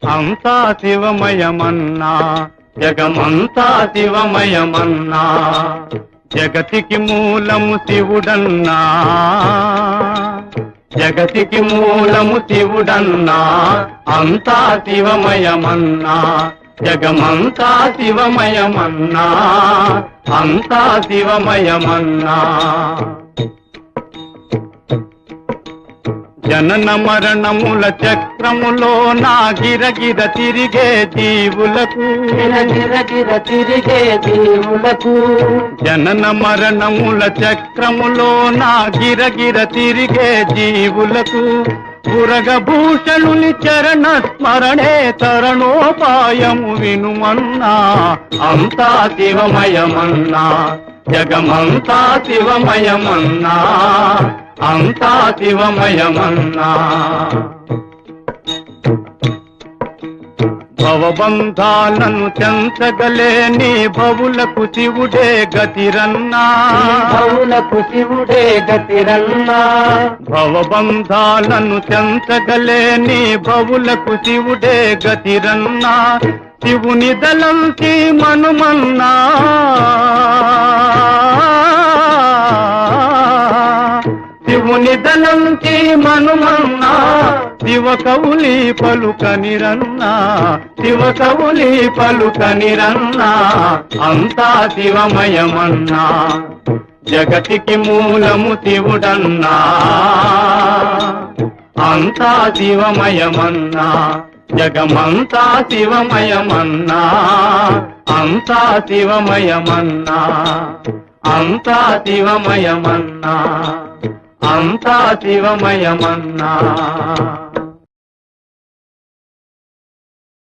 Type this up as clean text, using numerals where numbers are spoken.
అంతా శివమయమన్నా జగమంతా శివమయమన్నా జగతికి మూలము శివుడన్నా జగతికి మూలము శివుడన్నా అంతా శివమయమన్నా జగమంతా శివమయమన్నా అంతా శివమయమన్నా జనన మరణముల చక్రములో నా గిరగిర తిరిగే జీవులకు గిరగిర తిరిగే జీవులకు జనన మరణముల చక్రములో నా గిరగిర తిరిగే జీవులకు పురగభూషణుని చరణ స్మరణే తరణోపాయము వినుమన్నా అంతా శివమయమన్నా జగమంతా శివమయమన్నా అంతా శివమయమన్నా భవబంధాలను చెంచగలేని భవులకు శివుడే గతిరన్నా భవులకు శివుడే గతిరన్నా భవబంధాలను చెంచగలేని భవులకు శివుడే గతిరన్నా శివుని దళంచి మనుమన్నా శివుని దళంచి మనుమన్నా శివ కవులి పలుకనిరన్నా శివ కవులి పలుకనిరన్నా అంతా శివమయమన్నా జగతికి మూలము శివుడన్నా అంతా శివమయమన్నా జగమంతా శివమయమన్నా అంతా శివమయమన్నా అంతా శివమయమన్నా అంతా శివమయమన్నా